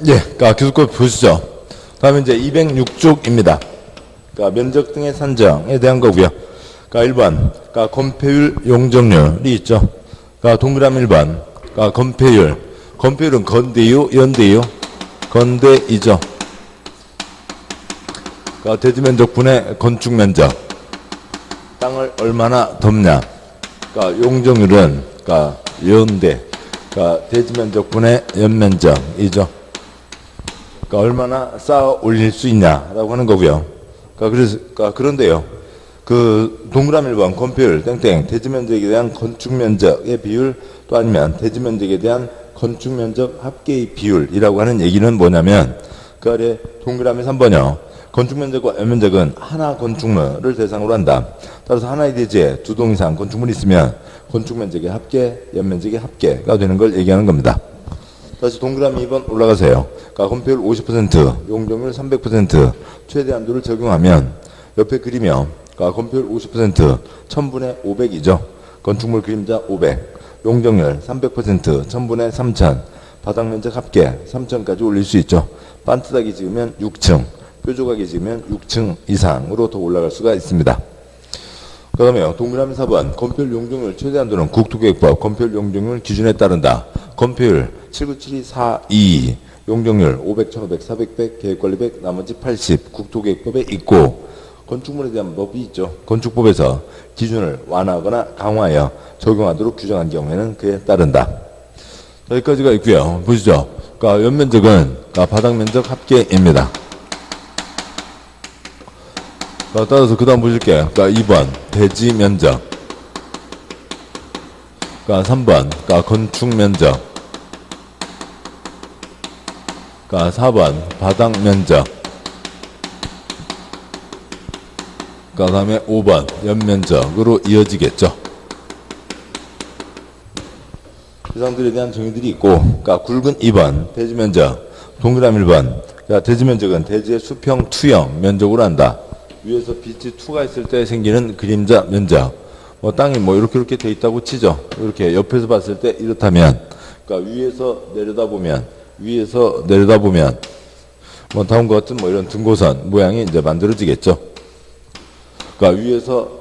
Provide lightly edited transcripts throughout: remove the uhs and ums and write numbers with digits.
예, 기술권 보시죠. 다음에 이제 206쪽입니다. 면적 등의 산정에 대한 거고요. 1번, 건폐율 용적률이 있죠. 동그라미 1번, 건폐율. 건폐율은 건대유, 연대유, 건대이죠. 대지면적 분의 건축면적. 땅을 얼마나 덮냐. 용적률은, 연대. 대지면적 분의 연면적이죠. 얼마나 쌓아 올릴 수 있냐라고 하는 거고요. 그런데요. 동그라미 1번 건폐율 땡땡 대지면적에 대한 건축면적의 비율 또 아니면 대지면적에 대한 건축면적 합계의 비율이라고 하는 얘기는 뭐냐면 그 아래 동그라미 3번이요. 건축면적과 연면적은 하나 건축물을 대상으로 한다. 따라서 하나의 대지에 두 동 이상 건축물이 있으면 건축면적의 합계, 연면적의 합계가 되는 걸 얘기하는 겁니다. 다시 동그라미 2번 올라가세요. 건폐율 50%, 용적률 300%, 최대한도를 적용하면 옆에 그리며 건폐율 50%, 1000분의 500이죠. 건축물 그림자 500, 용적률 300%, 1000분의 3000, 바닥면적 합계 3000까지 올릴 수 있죠. 반트닥이 지으면 6층, 뾰족하게 지으면 6층 이상으로 더 올라갈 수가 있습니다. 그 다음에 동그라미 4번 건폐율 용적률 최대한도는 국토계획법 건폐율 용적률 기준에 따른다. 건폐율 79742 용적률 500, 1500, 400, 100, 계획관리 100, 나머지 80 국토계획법에 있고 건축물에 대한 법이 있죠. 건축법에서 기준을 완화하거나 강화하여 적용하도록 규정한 경우에는 그에 따른다. 여기까지가 있고요. 보시죠. 연면적은 바닥면적 합계입니다. 따라서 그 다음 보실게요. 2번 대지면적, 3번 건축면적, 4번 바닥면적, 그 다음에 5번 연면적으로 이어지겠죠. 대상들에 대한 정의들이 있고 굵은 2번 대지면적, 동그라미 1번 대지면적은 대지의 수평 투영 면적으로 한다. 위에서 빛이 투가 있을 때 생기는 그림자 면적. 땅이 이렇게 돼 있다고 치죠. 이렇게 옆에서 봤을 때 이렇다면, 위에서 내려다보면, 다음과 같은 이런 등고선 모양이 이제 만들어지겠죠.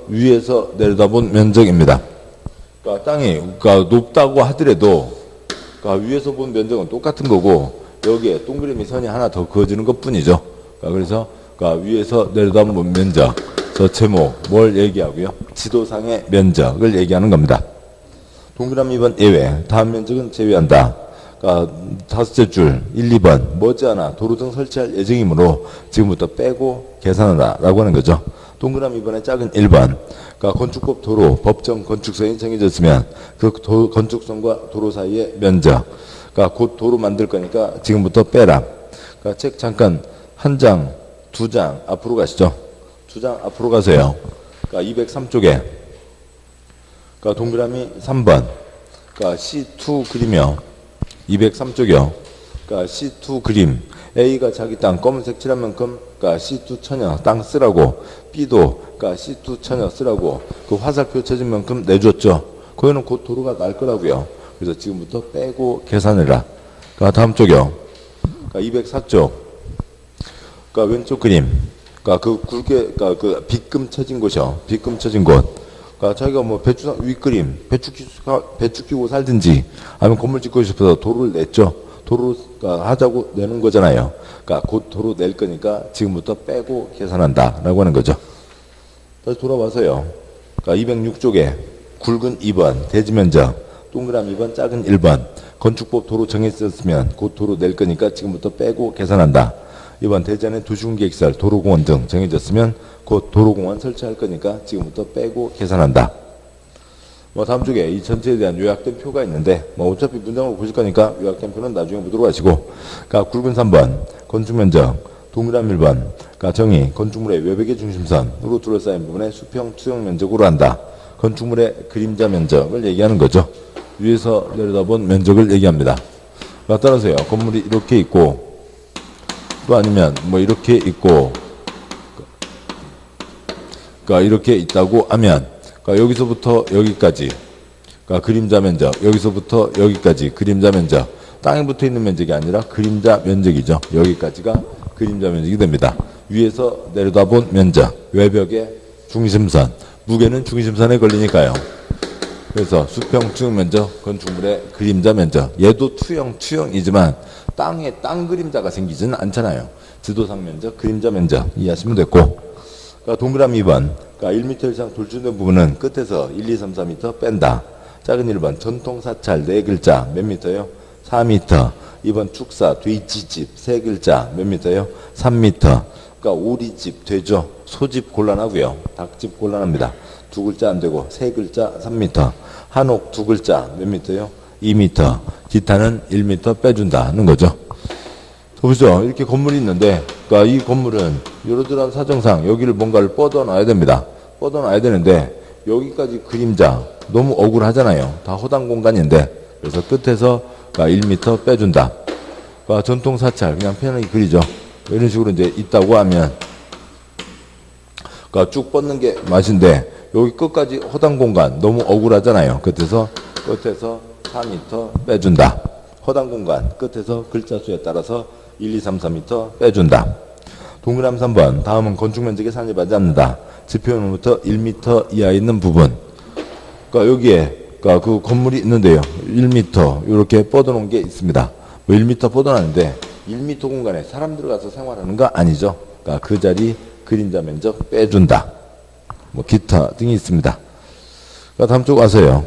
위에서 내려다본 면적입니다. 땅이, 높다고 하더라도, 위에서 본 면적은 똑같은 거고, 여기에 동그라미 선이 하나 더 그어지는 것 뿐이죠. 그래서, 위에서 내려다본 면적, 저 제목, 뭘 얘기하고요? 지도상의 면적을 얘기하는 겁니다. 동그라미 2번 예외, 다음 면적은 제외한다. 다섯째 줄, 1, 2번, 머지않아 도로 등 설치할 예정이므로 지금부터 빼고 계산하라 라고 하는 거죠. 동그라미 2번의 작은 1번, 건축법 도로, 법정 건축선이 정해졌으면 그 건축선과 도로 사이의 면적, 곧 도로 만들 거니까 지금부터 빼라. 책 잠깐 한 장, 두 장 앞으로 가시죠. 두 장 앞으로 가세요. 203쪽에 동그라미 3번 C2 그리며 203쪽이요. C2 그림 A가 자기 땅 검은색 칠한 만큼 C2 처녀 땅 쓰라고 B도 C2 처녀 쓰라고 그 화살표 쳐진 만큼 내줬죠. 거기는 곧 도로가 날 거라고요. 그래서 지금부터 빼고 계산해라. 다음 쪽이요. 204쪽 왼쪽 그림, 굵게, 빗금 쳐진 곳이요. 빗금 쳐진 곳. 자기가 배추 윗그림, 배추 키우고 살든지, 아니면 건물 짓고 싶어서 도로를 냈죠. 도로, 하자고 내는 거잖아요. 곧 도로 낼 거니까 지금부터 빼고 계산한다. 라고 하는 거죠. 다시 돌아와서요. 206쪽에 굵은 2번, 대지면적, 동그라미 2번, 작은 1번, 건축법 도로 정했었으면 곧 도로 낼 거니까 지금부터 빼고 계산한다. 이번 대전의 도시군계획설, 도로공원 등 정해졌으면 곧 도로공원 설치할 거니까 지금부터 빼고 계산한다. 다음 쪽에 이 전체에 대한 요약된 표가 있는데 어차피 문장으로 보실 거니까 요약된 표는 나중에 보도록 하시고 굵은 3번 건축면적, 동그라미 1번 정의 건축물의 외벽의 중심선으로 둘러싸인 부분의 수평 투영 면적으로 한다. 건축물의 그림자 면적을 얘기하는 거죠. 위에서 내려다본 면적을 얘기합니다. 따라서요. 건물이 이렇게 있고 또 아니면 이렇게 있고 이렇게 있다고 하면 여기서부터 여기까지 그림자 면적, 여기서부터 여기까지 그림자 면적, 땅에 붙어 있는 면적이 아니라 그림자 면적이죠. 여기까지가 그림자 면적이 됩니다. 위에서 내려다본 면적, 외벽의 중심선, 무게는 중심선에 걸리니까요. 그래서 수평 투영 면적, 건축물의 그림자 면적. 얘도 투영이지만 땅에 땅 그림자가 생기지는 않잖아요. 지도상 면적, 그림자 면적 이해하시면 됐고. 그러니까 동그라미 2번. 그러니까 1m 이상 돌출된 부분은 끝에서 1, 2, 3, 4m 뺀다. 작은 1번. 전통 사찰 4글자 몇 미터요? 4m. 2번 축사 돼지집 3글자 몇 미터요? 3m. 그러니까 오리집 되죠. 소집 곤란하고요. 닭집 곤란합니다. 2글자 안 되고 3글자 3m. 한옥 2글자 몇 미터요? 2m. 기타는 1m 빼준다는 거죠. 보시죠. 이렇게 건물이 있는데, 그러니까 이 건물은 이러저러한 사정상 여기를 뭔가를 뻗어놔야 됩니다. 뻗어놔야 되는데 여기까지 그림자 너무 억울하잖아요. 다 호당 공간인데. 그래서 끝에서 1m 빼준다. 그러니까 전통 사찰 그냥 편하게 그리죠. 이런 식으로 이제 있다고 하면, 그러니까 쭉 뻗는 게 맛인데 여기 끝까지 허당 공간 너무 억울하잖아요. 끝에서 4m 빼준다. 허당 공간 끝에서 글자 수에 따라서 1, 2, 3, 4m 빼준다. 동그라미 3번. 다음은 건축 면적에 산입하지 않는다. 지표면부터 1m 이하에 있는 부분. 그러니까 여기에 그러니까 그 건물이 있는데요. 1m 이렇게 뻗어놓은 게 있습니다. 뭐 1m 뻗어놨는데 1m 공간에 사람 들어가서 생활하는 거 아니죠. 그러니까 그 자리 그림자 면적 빼준다. 뭐 기타 등이 있습니다. 그러니까 다음 쪽 와서요.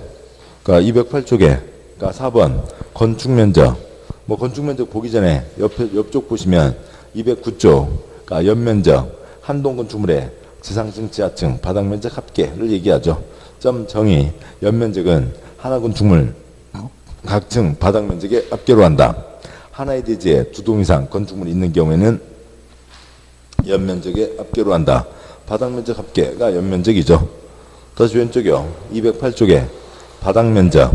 그러니까 208쪽에 그러니까 4번 건축 면적. 뭐 건축 면적 보기 전에 옆쪽 보시면 209쪽 그러니까 연면적 한동 건축물의 지상층 지하층 바닥 면적 합계를 얘기하죠. 점 정의 연면적은 하나 건축물 각 층 바닥 면적의 합계로 한다. 하나의 대지에 2동 이상 건축물이 있는 경우에는 연면적의 합계로 한다. 바닥 면적 합계가 연면적이죠. 다시 왼쪽이요. 208쪽에 바닥 면적.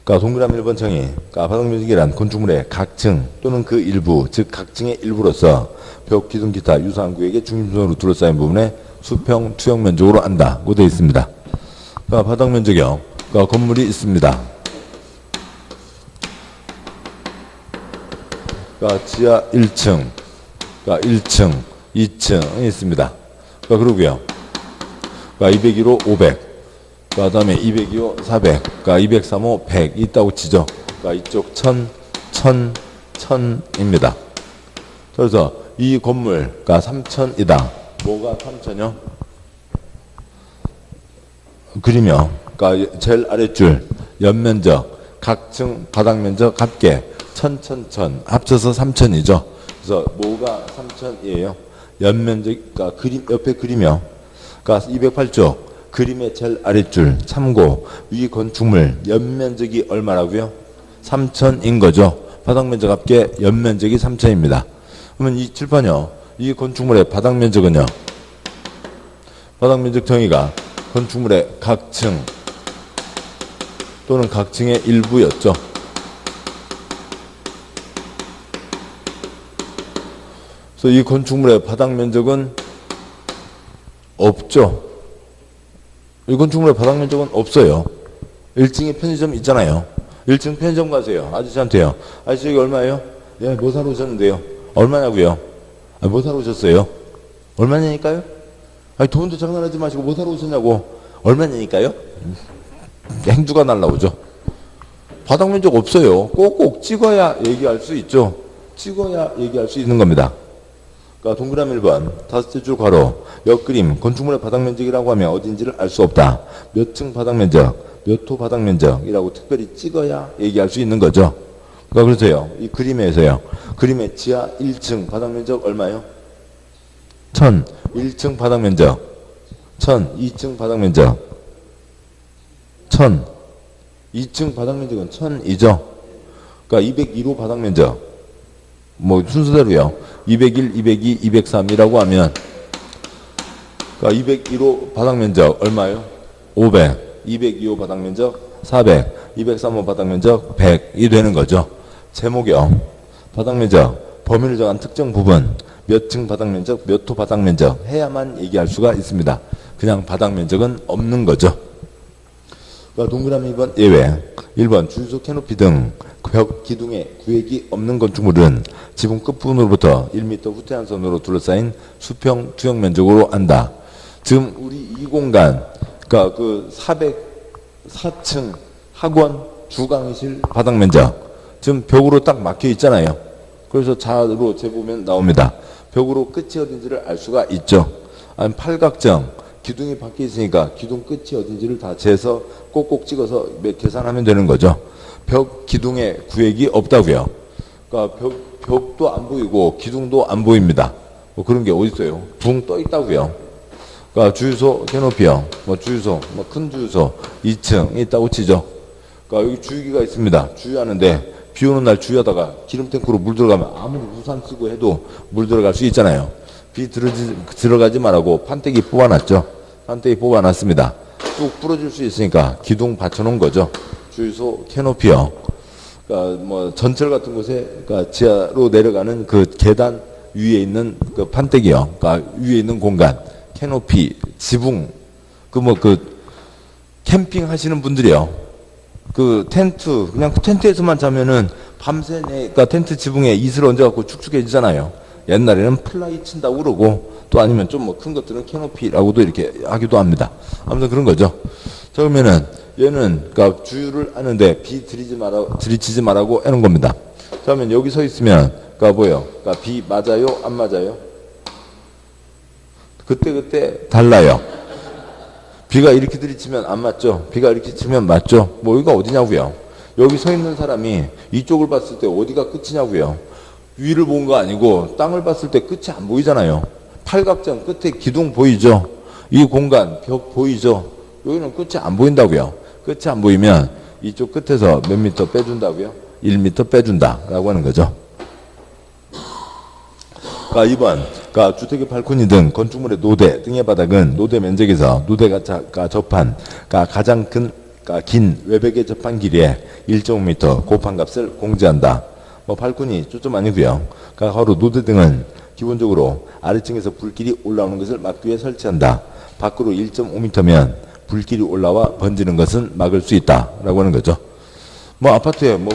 그러니까 동그라미 1번 정의. 그러니까 바닥 면적이란 건축물의 각 층 또는 그 일부, 즉 각 층의 일부로서 벽, 기둥, 기타 유사한 구역의 중심선으로 둘러싸인 부분에 수평, 투영 면적으로 한다고 되어 있습니다. 그러니까 바닥 면적이요. 그러니까 건물이 있습니다. 그러니까 지하 1층, 그러니까 1층, 2층이 있습니다. 그러니까 그러고요. 그러니까 201호 500. 그 다음에 202호 400. 그러니까 203호 100 있다고 치죠. 그러니까 이쪽 1000, 1000, 1000입니다. 그래서 이 건물, 그러니까 3000이다. 뭐가 3000이요? 그리며, 그러니까 제일 아랫줄, 연면적, 각층 바닥 면적 합계, 1000, 1000, 1000 합쳐서 3000이죠. 그래서 뭐가 3000이에요? 연면적, 그러니까 그림 옆에 그리며, 그러니까 208쪽 그림의 제일 아랫줄 참고 위 건축물 연면적이 얼마라고요? 3000인 거죠. 바닥 면적 합계 연면적이 3000입니다. 그러면 이 칠판이요. 이 건축물의 바닥 면적은요. 바닥 면적 정의가 건축물의 각층 또는 각층의 일부였죠. 그래서 이 건축물의 바닥 면적은 없죠. 이 건축물의 바닥 면적은 없어요. 1층에 편의점 있잖아요. 1층 편의점 가세요. 아저씨한테요. 아저씨 여기 얼마예요? 예, 뭐 사러 오셨는데요? 얼마냐고요? 아, 뭐 사러 오셨어요? 얼마냐니까요? 아니, 돈도 장난하지 마시고 뭐 사러 오셨냐고. 얼마냐니까요? 행주가 날라오죠. 바닥 면적 없어요. 꼭꼭 찍어야 얘기할 수 있죠. 찍어야 얘기할 수 있는 겁니다. 그러니까 동그라미 1번 다섯째 줄 괄호 옆그림 건축물의 바닥 면적이라고 하면 어딘지를 알 수 없다. 몇 층 바닥 면적, 몇 호 바닥 면적이라고 특별히 찍어야 얘기할 수 있는 거죠. 그러니까 그러세요. 이 그림에서요. 그림의 지하 1층 바닥 면적 얼마요? 1000. 1층 바닥 면적 1000. 2층 바닥 면적 1000. 2층 바닥 면적은 1000이죠. 그러니까 201호 바닥 면적 뭐 순서대로요. 201, 202, 203이라고 하면 그러니까 201호 바닥 면적 얼마요? 500. 202호 바닥 면적 400. 203호 바닥 면적 100이 되는 거죠. 제목이요. 바닥 면적 범위를 정한 특정 부분 몇 층 바닥 면적, 몇 호 바닥 면적 해야만 얘기할 수가 있습니다. 그냥 바닥 면적은 없는 거죠. 그러니까 동그라미 2번 예외. 1번 주유소 캐노피 등 벽 기둥에 구획이 없는 건축물은 지붕 끝부분으로부터 1m 후퇴한선으로 둘러싸인 수평 투영 면적으로 한다. 지금 우리 이 공간, 그러니까 그 404층 학원 주강의실 바닥 면적 지금 벽으로 딱 막혀 있잖아요. 그래서 자로 재보면 나옵니다. 벽으로 끝이 어딘지를 알 수가 있죠. 아니면 팔각정 기둥이 박혀 있으니까 기둥 끝이 어딘지를 다 재서 꼭꼭 찍어서 계산하면 되는 거죠. 벽 기둥에 구획이 없다고요. 그러니까 벽도 안 보이고 기둥도 안 보입니다. 뭐 그런 게 어디 있어요? 붕 떠 있다고요. 그러니까 주유소 캐노피요. 뭐 주유소, 뭐 큰 주유소 2층 있다고 치죠. 그러니까 여기 주유기가 있습니다. 주유하는데 비 오는 날 주유하다가 기름 탱크로 물 들어가면 아무리 우산 쓰고 해도 물 들어갈 수 있잖아요. 비 들어가지 말라고 판때기 뽑아놨죠. 판때기 뽑아놨습니다. 뚝 부러질 수 있으니까 기둥 받쳐놓은 거죠. 주유소 캐노피요. 그러니까 뭐 전철 같은 곳에 그러니까 지하로 내려가는 그 계단 위에 있는 그 판때기요. 그러니까 위에 있는 공간 캐노피 지붕 그 캠핑 하시는 분들이요. 그 텐트 그냥 텐트에서만 자면은 밤새 그러니까 텐트 지붕에 이슬 얹어갖고 축축해지잖아요. 옛날에는 플라이 친다고 그러고 또 아니면 좀 뭐 큰 것들은 캐노피라고도 이렇게 하기도 합니다. 아무튼 그런 거죠. 자, 그러면은 얘는 그러니까 주유를 하는데 비 들이치지 말라고 해놓은 겁니다. 자, 그러면 여기 서 있으면 그러니까 뭐예요? 그러니까 비 맞아요? 안 맞아요? 그때 달라요. 비가 이렇게 들이치면 안 맞죠? 비가 이렇게 치면 맞죠? 뭐 여기가 어디냐고요? 여기 서 있는 사람이 이쪽을 봤을 때 어디가 끝이냐고요? 위를 본 거 아니고 땅을 봤을 때 끝이 안 보이잖아요. 팔각정 끝에 기둥 보이죠? 이 공간 벽 보이죠? 여기는 끝이 안 보인다고요. 끝이 안 보이면 이쪽 끝에서 몇 미터 빼준다고요? 1미터 빼준다라고 하는 거죠. 그러니까 2번 그러니까 주택의 발코니 등 건축물의 노대 등의 바닥은 노대 면적에서 노대가 접한 그러니까 가장 긴 외벽에 접한 길이에 1.5m 곱한 값을 공제한다. 뭐 발코니 초점 아니고요. 그러니까 바로 노대 등은 기본적으로 아래층에서 불길이 올라오는 것을 막기 위해 설치한다. 밖으로 1.5m면 불길이 올라와 번지는 것은 막을 수 있다라고 하는 거죠. 뭐 아파트에 뭐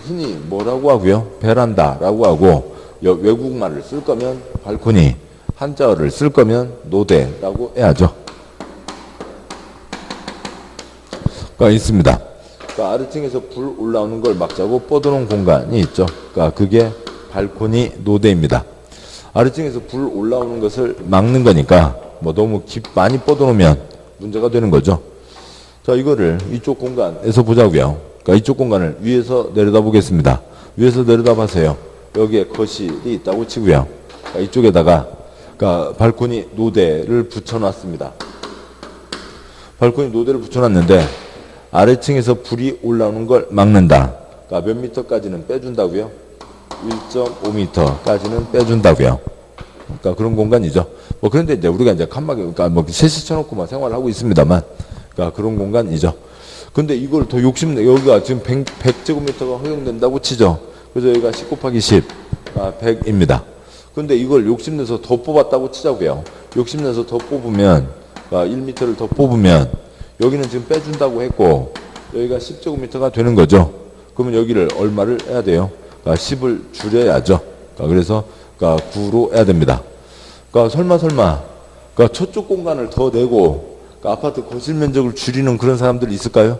흔히 뭐라고 하고요? 베란다라고 하고 외국말을 쓸 거면 발코니, 한자어를 쓸 거면 노대라고 해야죠. 그러니까 있습니다. 그러니까 아래층에서 불 올라오는 걸 막자고 뻗어놓은 공간이 있죠. 그러니까 그게 발코니 노대입니다. 아래층에서 불 올라오는 것을 막는 거니까 뭐 너무 많이 뻗어놓으면 문제가 되는 거죠. 자, 이거를 이쪽 공간에서 보자고요. 그러니까 이쪽 공간을 위에서 내려다 보겠습니다. 위에서 내려다 보세요. 여기에 거실이 있다고 치고요. 그러니까 이쪽에다가 그러니까 발코니 노대를 붙여놨습니다. 발코니 노대를 붙여놨는데 아래층에서 불이 올라오는 걸 막는다. 그러니까 몇 미터까지는 빼준다고요? 1.5m까지는 빼준다고요. 그러니까 그런 공간이죠. 뭐 그런데 이제 우리가 이제 칸막이 그러니까 뭐 셋이 쳐놓고 막 생활을 하고 있습니다만, 그러니까 그런 공간이죠. 근데 이걸 더 여기가 지금 100제곱미터가 허용된다고 치죠. 그래서 여기가 10 곱하기 10, 100입니다. 근데 이걸 욕심내서 더 뽑았다고 치자고요. 욕심내서 더 뽑으면, 1m를 더 뽑으면, 여기는 지금 빼준다고 했고, 여기가 10제곱미터가 되는 거죠. 그러면 여기를 얼마를 해야 돼요? 10을 줄여야죠. 그래서 9로 해야 됩니다. 설마 저쪽 공간을 더 내고 아파트 거실 면적을 줄이는 그런 사람들이 있을까요?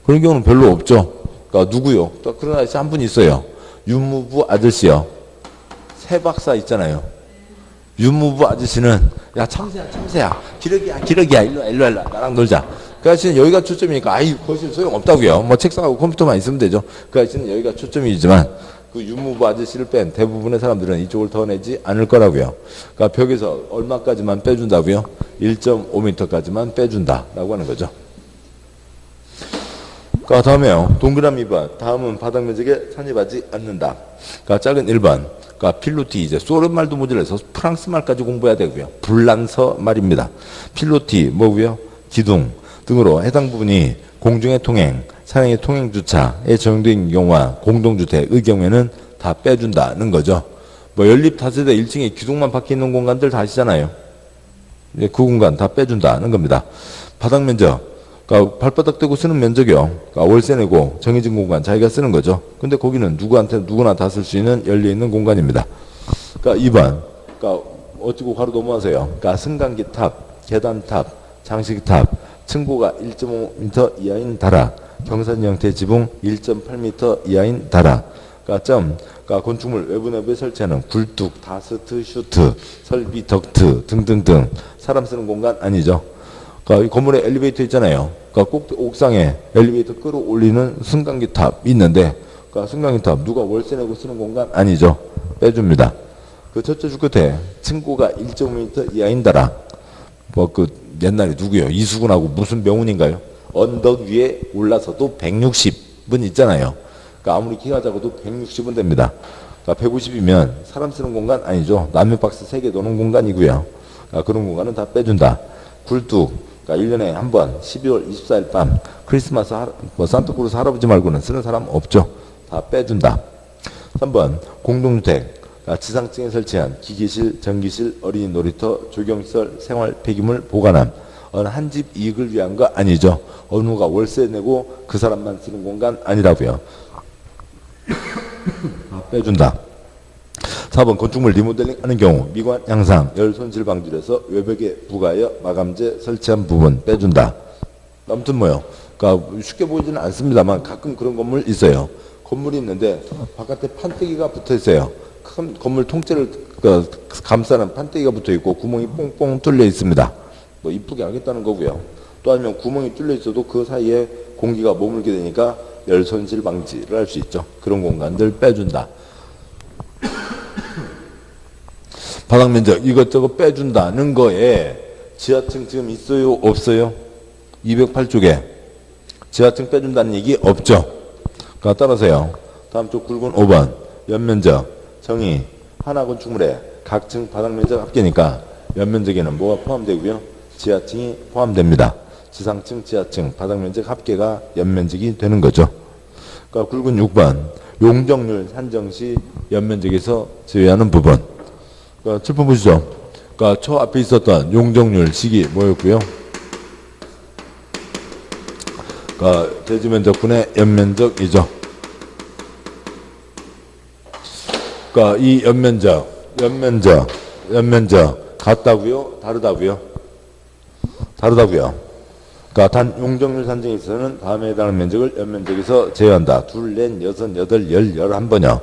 그런 경우는 별로 없죠. 누구요? 또 그런 아저씨 한 분 있어요. 유무부 아저씨요. 새 박사 있잖아요. 유무부 아저씨는 야 참새야 기러기야 일로 와 나랑 놀자. 그 아저씨는 여기가 초점이니까 거실 소용없다고요. 뭐 책상하고 컴퓨터만 있으면 되죠. 그 아저씨는 여기가 초점이지만 그 유무부 아저씨를 뺀 대부분의 사람들은 이쪽을 더 내지 않을 거라고요. 그러니까 벽에서 얼마까지만 빼준다고요? 1.5m까지만 빼준다라고 하는 거죠. 다음에요. 동그라미 2번. 다음은 바닥 면적에 산입하지 않는다. 작은 1번. 필로티 이제 소련 말도 모자라서 프랑스 말까지 공부해야 되고요. 불란서 말입니다. 필로티 뭐고요? 기둥 등으로 해당 부분이 공중의 통행, 산행의 통행 주차에 적용된 경우와 공동주택의 경우에는 다 빼준다는 거죠. 뭐 연립 다세대 1층에 기둥만 박혀 있는 공간들 다 아시잖아요. 이제 그 공간 다 빼준다는 겁니다. 바닥 면적 그러니까 발바닥 대고 쓰는 면적이요. 그러니까 월세 내고 정해진 공간 자기가 쓰는 거죠. 근데 거기는 누구나 다 쓸 수 있는 열려있는 공간입니다. 그러니까 2번. 그러니까 어찌고 바로 넘어가세요. 그러니까 승강기 탑, 계단 탑, 장식 탑, 층고가 1.5m 이하인 다락, 경사진 형태 지붕 1.8m 이하인 다락. 그러니까 건축물 외부 내부에 설치하는 굴뚝, 다스트, 슈트, 설비, 덕트 등등등 사람 쓰는 공간 아니죠. 그러니까 이 건물에 엘리베이터 있잖아요. 그러니까 꼭 옥상에 엘리베이터 끌어올리는 승강기 탑 있는데, 그러니까 승강기 탑 누가 월세 내고 쓰는 공간 아니죠. 빼줍니다. 그 첫째 줄 끝에 층고가 1.5m 이하인 다락. 옛날에 누구요? 이수근하고 무슨 명운인가요? 언덕 위에 올라서도 160은 있잖아요. 그러니까 아무리 키가 작아도 160은 됩니다. 그러니까 150이면 사람 쓰는 공간 아니죠. 남의 박스 3개 노는 공간이고요. 그러니까 그런 공간은 다 빼준다. 굴뚝. 그러니까 1년에 한 번 12월 24일 밤 크리스마스 산타크로스 할아버지 말고는 쓰는 사람 없죠. 다 빼준다. 3번 공동주택. 그러니까 지상층에 설치한 기계실, 전기실, 어린이 놀이터, 조경시설, 생활 폐기물 보관함. 어느 한 집 이익을 위한 거 아니죠. 어느가 월세 내고 그 사람만 쓰는 공간 아니라고요. 빼준다. 4번 건축물 리모델링 하는 경우 미관 양상, 열 손실 방지를 해서 외벽에 부가하여 마감재 설치한 부분 빼준다. 아무튼 뭐요. 그러니까 쉽게 보이지는 않습니다만 가끔 그런 건물 있어요. 건물이 있는데 바깥에 판때기가 붙어 있어요. 큰 건물 통째를 감싸는 판때기가 붙어 있고 구멍이 뽕뽕 뚫려 있습니다. 뭐 이쁘게 하겠다는 거고요. 또 아니면 구멍이 뚫려 있어도 그 사이에 공기가 머물게 되니까 열 손실 방지를 할 수 있죠. 그런 공간들 빼준다. 바닥 면적 이것저것 빼준다는 거에 지하층 지금 있어요? 없어요? 208쪽에 지하층 빼준다는 얘기 없죠. 그러니까 따라서요. 다음 쪽 굵은 5번 연면적 정의 하나 건축물에 각 층 바닥 면적 합계니까 연면적에는 뭐가 포함되고요? 지하층이 포함됩니다. 지상층, 지하층, 바닥 면적 합계가 연면적이 되는 거죠. 그러니까 굵은 6번 용적률 산정 시 연면적에서 제외하는 부분. 그러니까 7번 보시죠. 그러니까 저 앞에 있었던 용적률 식이 뭐였고요? 그러니까 대지면적분의 연면적이죠. 그러니까 이 연면적 같다고요? 다르다고요? 다르다고요. 그러니까 단 용적률 산정에 있어서는 다음에 해당하는 면적을 연면적에서 제외한다. 둘, 넷, 여섯, 여덟, 열, 11번이요.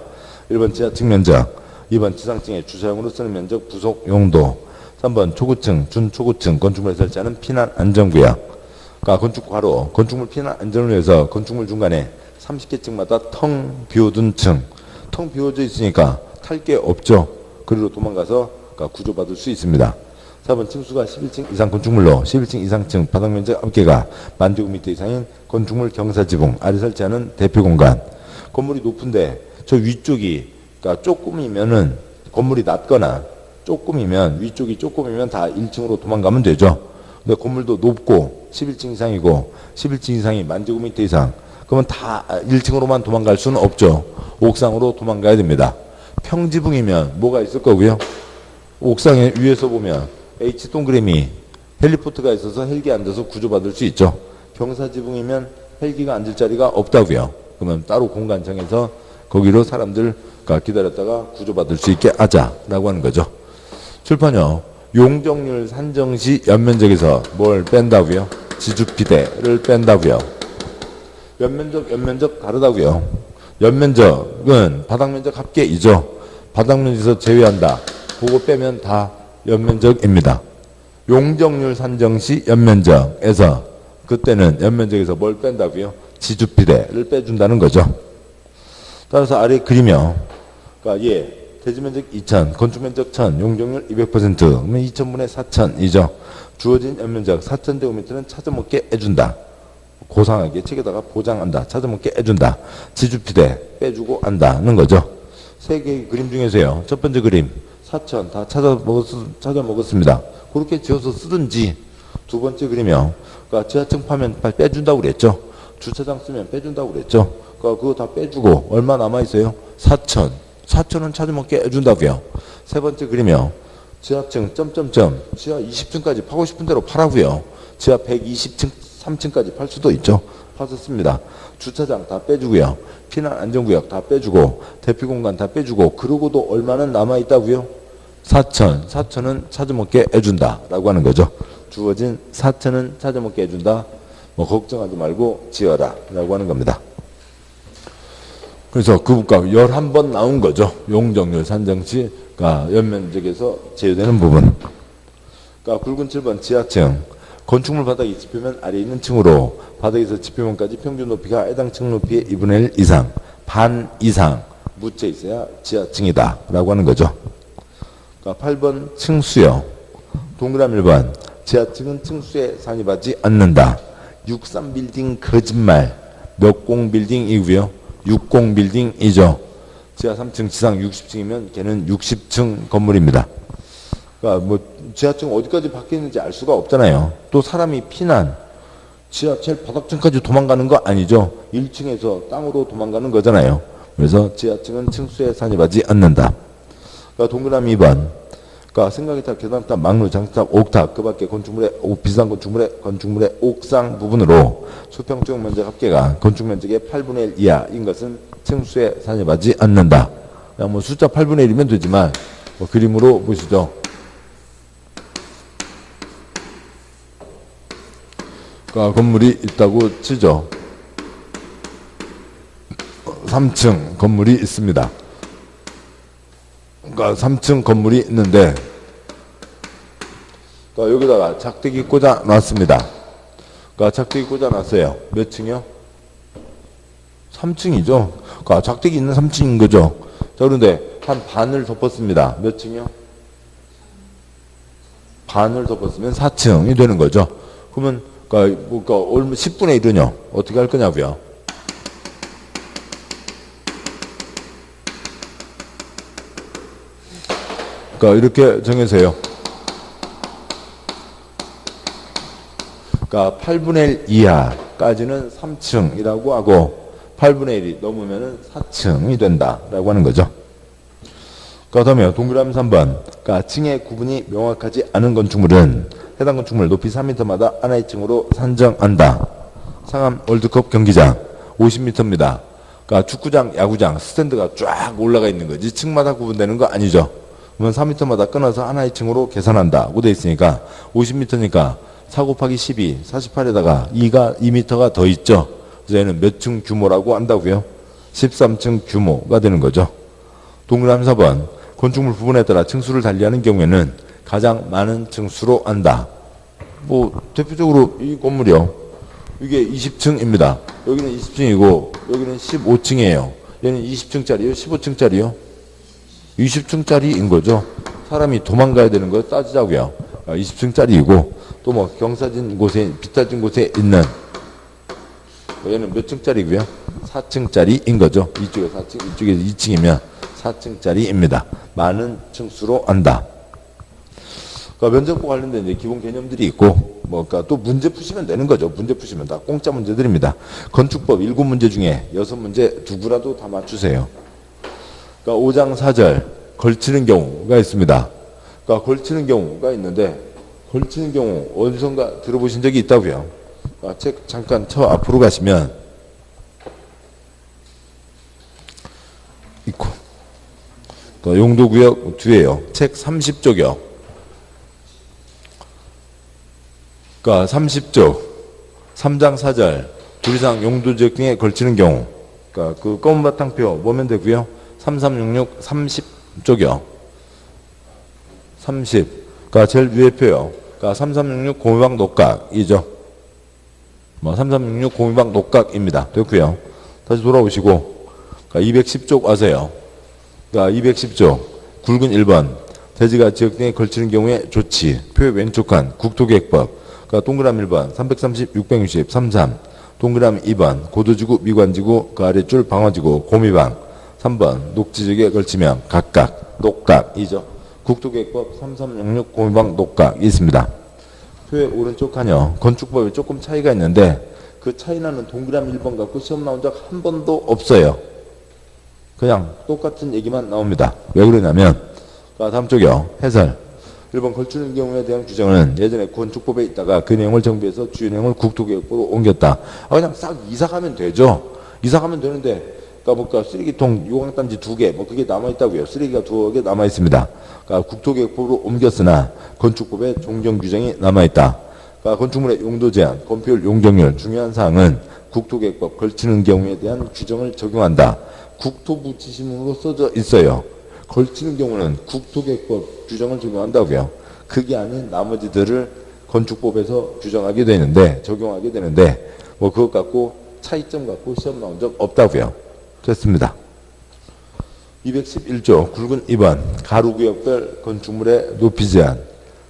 1번 지하층 면적, 2번 지상층의 주차용으로 쓰는 면적 부속 용도, 3번 초고층, 준초고층 건축물에 설치하는 피난 안전구역. 그러니까 건축물 피난 안전을 위해서 건축물 중간에 30개 층마다 텅 비워둔 층, 텅 비워져 있으니까 탈 게 없죠. 그리로 도망가서 그러니까 구조받을 수 있습니다. 4번 층수가 11층 이상 건축물로 11층 이상층 바닥면적 합계가 10,000제곱미터 이상인 건축물 경사지붕 아래 설치하는 대표공간. 건물이 높은데 저 위쪽이 그러니까 조금이면은 건물이 낮거나 조금이면 위쪽이 조금이면 다 1층으로 도망가면 되죠. 근데 건물도 높고 11층 이상이고 11층 이상이 10,000제곱미터 이상 그러면 다 1층으로만 도망갈 수는 없죠. 옥상으로 도망가야 됩니다. 평지붕이면 뭐가 있을 거고요. 옥상에 위에서 보면 H 동그라미 헬리포트가 있어서 헬기에 앉아서 구조받을 수 있죠. 경사지붕이면 헬기가 앉을 자리가 없다고요. 그러면 따로 공간 정해서 거기로 사람들 기다렸다가 구조받을 수 있게 하자라고 하는 거죠. 출판요. 용적률 산정시 연면적에서 뭘 뺀다고요? 지주피대를 뺀다고요. 연면적 다르다고요. 연면적은 바닥면적 합계이죠. 바닥면적에서 제외한다. 그거 빼면 다 연면적입니다. 용적률 산정시 연면적에서 그때는 연면적에서 뭘 뺀다고요? 지주피대를 빼준다는 거죠. 따라서 아래 그리며 그러니까 대지면적 2,000, 건축면적 1,000, 용적률 200%, 그러면 2,000분의 4,000이죠. 주어진 연면적 4,000제곱미터는 찾아먹게 해준다. 고상하게 책에다가 보장한다. 찾아먹게 해준다. 지주피대 빼주고 한다는 거죠. 세 개의 그림 중에서요. 첫 번째 그림 4,000 다 찾아먹었습니다. 그렇게 지어서 쓰든지. 두 번째 그림이요. 그러니까 지하층 파면 빼준다고 그랬죠. 주차장 쓰면 빼준다고 그랬죠. 그러니까 그거 다 빼주고 얼마 남아있어요? 4,000. 4,000은 찾아먹게 해준다고요. 세 번째 그림이요. 지하층 지하 20층까지 파고 싶은 대로 파라고요. 지하 120층 3층까지 팔 수도 있죠. 파서 씁니다. 주차장 다 빼주고요. 피난 안전구역 다 빼주고 대피공간 다 빼주고 그러고도 얼마는 남아있다고요? 4천. 4천은 찾아먹게 해준다 라고 하는 거죠. 주어진 4천은 찾아먹게 해준다. 뭐 걱정하지 말고 지어라 라고 하는 겁니다. 그래서 그 부가 11번 나온 거죠. 용적률 산정시 연면적에서 제외되는 부분. 그러니까 굵은 7번 지하층. 건축물 바닥이 지표면 아래 있는 층으로 바닥에서 지표면까지 평균 높이가 해당 층 높이의 2분의 1 이상, 반 이상 묻혀 있어야 지하층이다 라고 하는 거죠. 그러니까 8번 층수요. 동그라미 1번 지하층은 층수에 산입하지 않는다. 63빌딩 거짓말. 몇 공 빌딩이고요. 60 빌딩이죠. 지하 3층 지상 60층이면 걔는 60층 건물입니다. 그러니까 뭐 지하층 어디까지 바뀌었는지 알 수가 없잖아요. 또 사람이 피난 지하철 바닥층까지 도망가는 거 아니죠. 1층에서 땅으로 도망가는 거잖아요. 그래서 지하층은 층수에 산입하지 않는다. 그러니까 동그라미 2번. 그러니까 생각이탑, 계단탑, 막루, 장탑, 옥탑 그 밖에 비싼 건축물의 옥상 부분으로 수평적 면적 합계가 건축면적의 8분의 1 이하인 것은 층수에 산입하지 않는다. 그냥 뭐 숫자 8분의 1이면 되지만 뭐 그림으로 보시죠. 그러니까 건물이 있다고 치죠. 3층 건물이 있습니다. 그러니까 3층 건물이 있는데 그러니까 여기다가 작대기 꽂아 놨습니다. 그러니까 작대기 꽂아 놨어요. 몇 층이요? 3층이죠. 그러니까 작대기 있는 3층인 거죠. 자, 그런데 한 반을 덮었습니다. 몇 층이요? 반을 덮었으면 4층이 되는 거죠. 그러면 그러니까 10분의 1은요. 어떻게 할 거냐고요? 그러니까 이렇게 정해서요. 그러니까 8분의 1 이하까지는 3층이라고 하고 8분의 1이 넘으면 4층이 된다라고 하는 거죠. 그 다음에 동그라미 3번. 그러니까 층의 구분이 명확하지 않은 건축물은 해당 건축물 높이 3m마다 하나의 층으로 산정한다. 상암 월드컵 경기장 50m입니다. 그러니까 축구장, 야구장, 스탠드가 쫙 올라가 있는 거지 층마다 구분되는 거 아니죠. 그러면 4m마다 끊어서 하나의 층으로 계산한다고 되어 있으니까 50m니까 4 곱하기 12, 48에다가 2m가 더 있죠. 그래서 얘는 몇 층 규모라고 한다고요? 13층 규모가 되는 거죠. 동그라미 4번. 건축물 부분에 따라 층수를 달리하는 경우에는 가장 많은 층수로 한다. 뭐 대표적으로 이 건물이요. 이게 20층입니다. 여기는 20층이고 여기는 15층이에요. 얘는 20층짜리요? 15층짜리요? 20층짜리인 거죠. 사람이 도망가야 되는 거 따지자고요. 20층짜리이고 또 뭐 경사진 곳에 비탈진 곳에 있는 얘는 몇 층짜리고요? 4층짜리인 거죠. 이쪽에 4층, 이쪽에 2층이면 4층짜리입니다. 많은 층수로 한다. 그러니까 면적과 관련된 이제 기본 개념들이 있고, 뭐, 그러니까 또 문제 푸시면 되는 거죠. 문제 푸시면 다 공짜 문제들입니다. 건축법 7문제 중에 6문제 2구라도 다 맞추세요. 그러니까 5장 4절 걸치는 경우가 있습니다. 그러니까 걸치는 경우가 있는데, 걸치는 경우 어디선가 들어보신 적이 있다고요. 그러니까 책 잠깐 앞으로 가시면 있고, 그러니까 용도구역 뒤에요. 책 30쪽이요. 그러니까 30쪽 3장 4절 둘 이상 용도지역 등에 걸치는 경우, 그러니까 그 검은 바탕표 보면 되고요. 3366 30쪽이요. 30. 그러니까 제일 위에 표요. 그러니까 3366 고미박 녹각이죠. 뭐 3366 고미박 녹각입니다. 됐고요. 다시 돌아오시고, 그러니까 210쪽 와서요. 그러니까 210쪽 굵은 1번 대지가 지역 등에 걸치는 경우에 조치. 표의 왼쪽 칸 국토계획법. 그러니까 동그라미 1번 330 660 33. 동그라미 2번 고도지구 미관지구 그 아래줄 방어지구 고미방. 3번 녹지지역에 걸치면 각각 녹각이죠. 국토계획법 3366 고미방 녹각이 있습니다. 표의 오른쪽 칸이요. 건축법에 조금 차이가 있는데 그 차이 나는 동그라미 1번 갖고 시험 나온 적 한 번도 없어요. 그냥 똑같은 얘기만 나옵니다. 왜 그러냐면 다음 쪽이요. 해설. 1번 걸치는 경우에 대한 규정은 예전에 건축법에 있다가 그 내용을 정비해서 주요 내용을 국토계획법으로 옮겼다. 그냥 싹 이사 가면 되죠. 이사 가면 되는데, 그러니까 쓰레기통 요강단지 2개, 그게 남아있다고요. 쓰레기가 2개 남아있습니다. 그러니까 국토계획법으로 옮겼으나 건축법에 종정 규정이 남아있다. 그러니까 건축물의 용도 제한, 건폐율, 용적률, 중요한 사항은 국토계획법 걸치는 경우에 대한 규정을 적용한다. 국토부 지시문으로 써져 있어요. 걸치는 경우는 국토계획법 규정을 적용한다고요. 그게 아닌 나머지들을 건축법에서 규정하게 되는데, 적용하게 되는데, 그것 갖고 차이점 갖고 시험 나온 적 없다고요. 됐습니다. 211조 굵은 2번 가로구역별 건축물의 높이 제한.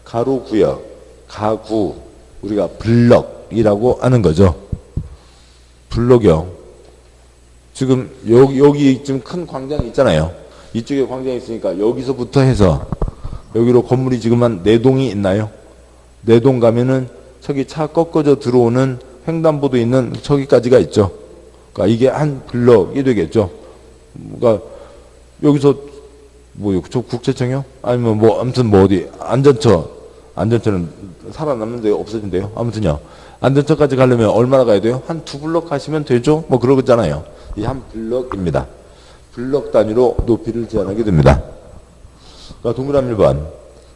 가로구역, 가구, 우리가 블럭이라고 하는 거죠. 블럭이요. 지금 여기 지금 큰 광장이 있잖아요. 이쪽에 광장이 있으니까 여기서부터 해서 여기로 건물이 지금 한 4동이 있나요? 4동 가면은 저기 차 꺾어져 들어오는 횡단보도 있는 저기까지가 있죠. 그러니까 이게 한 블럭이 되겠죠. 그러니까 여기서 저 국세청이요? 아니면 아무튼 어디 안전처는 살아남는 데 없어진대요. 아무튼요. 안전처까지 가려면 얼마나 가야 돼요? 한 2블럭 가시면 되죠? 그러잖아요. 이 한 블럭입니다. 블럭 단위로 높이를 제한하게 됩니다. 그러니까 동그라미 1번.